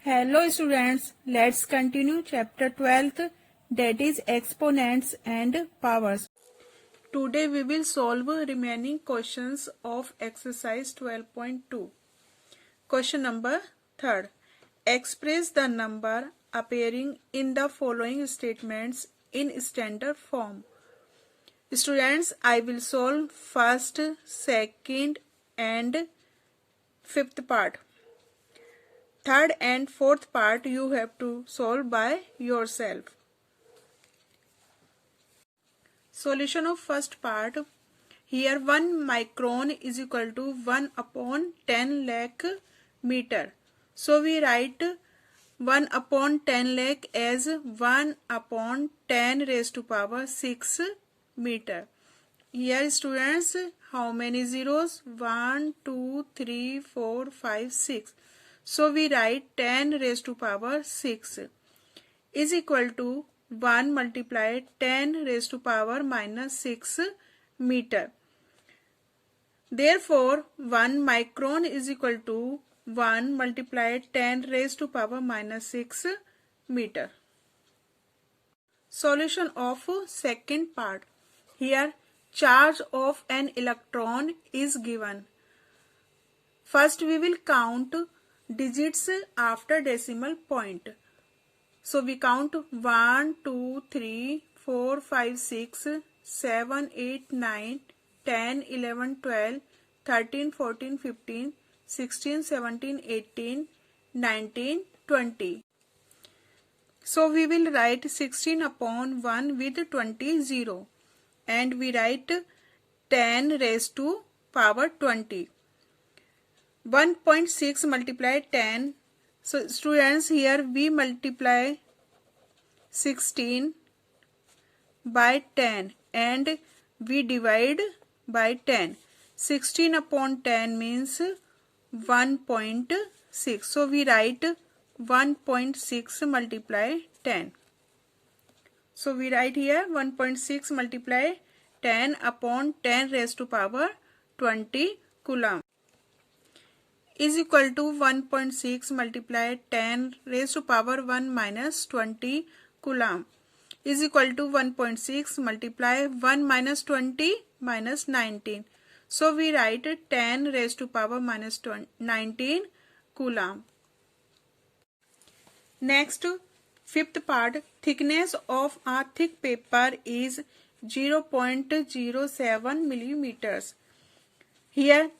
Hello students, let's continue chapter 12th, that is exponents and powers. Today we will solve remaining questions of exercise 12.2. Question number 3rd. Express the number appearing in the following statements in standard form. Students, I will solve first, second and fifth part. Third and fourth part you have to solve by yourself. Solution of first part. Here 1 micron is equal to 1 upon 10 lakh meter. So we write 1 upon 10 lakh as 1 upon 10 raised to power 6 meter. Here students, how many zeros? 1, 2, 3, 4, 5, 6. So we write 10 raised to power 6 is equal to 1 multiplied 10 raised to power minus 6 meter. Therefore, 1 micron is equal to 1 multiplied 10 raised to power minus 6 meter. Solution of second part. Here, charge of an electron is given. First, we will count digits after decimal point. So we count 1, 2, 3, 4, 5, 6, 7, 8, 9, 10, 11, 12, 13, 14, 15, 16, 17, 18, 19, 20. So we will write 16 upon 1 with 20 0 and we write 10 raised to power 20. 1.6 multiply 10. So students, here we multiply 16 by 10 and we divide by 10. 16 upon 10 means 1.6. So we write 1.6 multiply 10. So we write here 1.6 multiply 10 upon 10 raised to power 20 coulomb is equal to 1.6 multiply 10 raised to power 1 minus 20 coulomb is equal to 1.6 multiply 1 minus 20 minus 19. So we write 10 raised to power minus 19 coulomb. Next, fifth part. Thickness of a thick paper is 0.07 millimeters. Here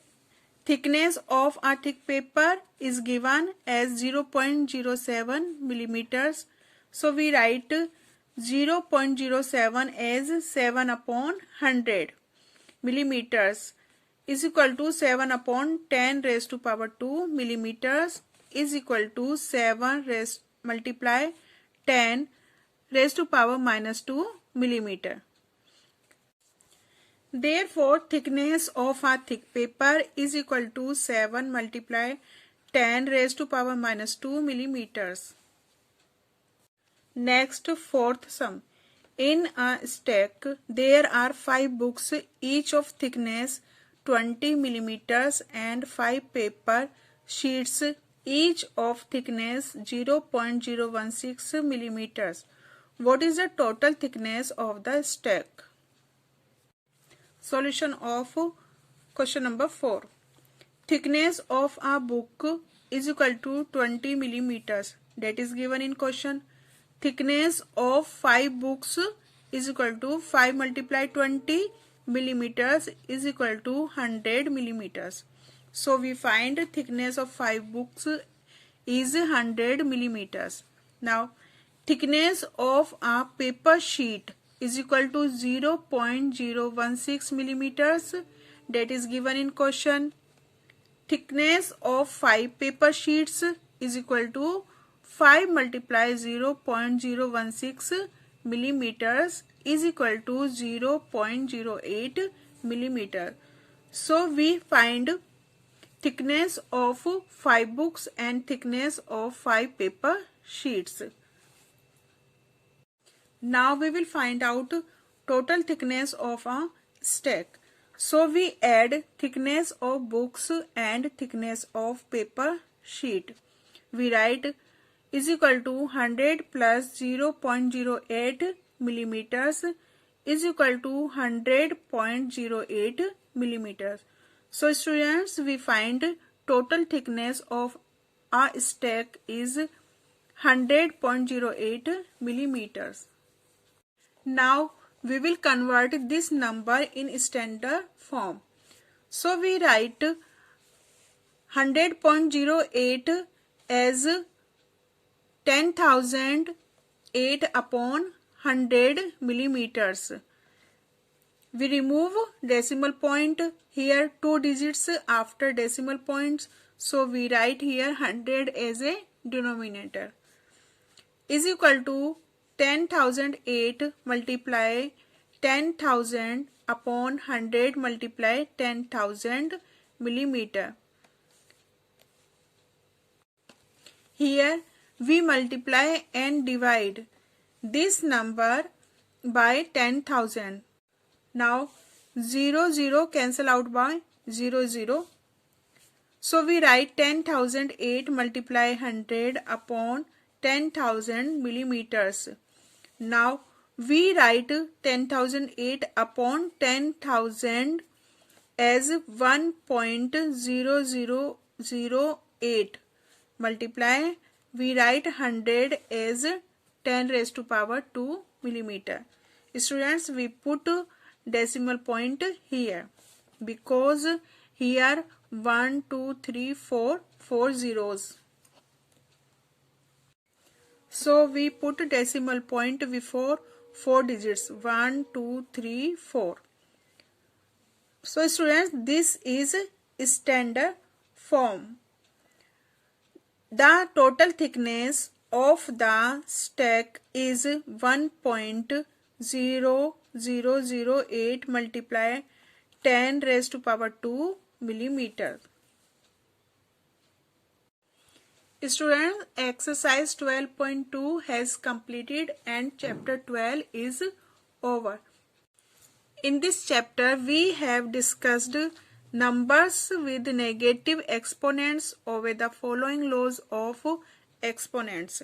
thickness of a thick paper is given as 0.07 millimeters. So we write 0.07 as 7 upon 100 millimeters is equal to 7 upon 10 raised to power 2 millimeters is equal to 7 raised multiply 10 raised to power minus 2 millimeter. Therefore, thickness of a thick paper is equal to 7 multiply 10 raised to power minus 2 millimeters. Next, fourth sum. In a stack, there are 5 books, each of thickness 20 millimeters and 5 paper sheets, each of thickness 0.016 millimeters. What is the total thickness of the stack? Solution of question number 4. Thickness of a book is equal to 20 millimeters. That is given in question. Thickness of 5 books is equal to 5 multiply 20 millimeters is equal to 100 millimeters. So we find thickness of 5 books is 100 millimeters. Now thickness of a paper sheet is equal to 0.016 millimeters. That is given in question. Thickness of 5 paper sheets is equal to 5 multiply 0.016 millimeters is equal to 0.08 millimeter. So we find thickness of 5 books and thickness of 5 paper sheets. Now we will find out total thickness of a stack. So we add thickness of books and thickness of paper sheet. We write is equal to 100 plus 0.08 millimeters is equal to 100.08 millimeters. So students, we find total thickness of a stack is 100.08 millimeters. Now we will convert this number in standard form. So we write 100.08 as 10,008 upon 100 millimeters. We remove decimal point, here 2 digits after decimal points, so we write here 100 as a denominator, is equal to 10,008 multiply 10,000 upon 100 multiply 10,000 millimeter. Here we multiply and divide this number by 10,000. Now 0 0 cancel out by 0 0. So we write 10,008 multiply 100 upon 10,000 millimeters. Now we write 10,008 upon 10,000 as 1.0008. Multiply, we write 100 as 10 raised to power 2 millimeter. Students, we put decimal point here because here 1 2 3 4 4 zeros. So we put decimal point before 4 digits, 1 2 3 4. So students, this is standard form. The total thickness of the stack is 1.0008 multiply 10 raised to power 2 millimeter. Students, exercise 12.2 has completed and chapter 12 is over. In this chapter, we have discussed numbers with negative exponents over the following laws of exponents.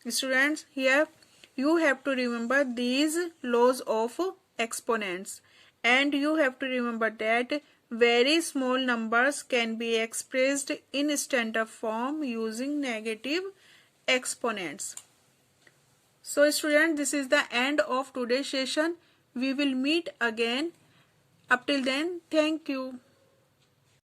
Students, here you have to remember these laws of exponents, and you have to remember that very small numbers can be expressed in standard form using negative exponents. So students, this is the end of today's session. We will meet again. Up till then, thank you.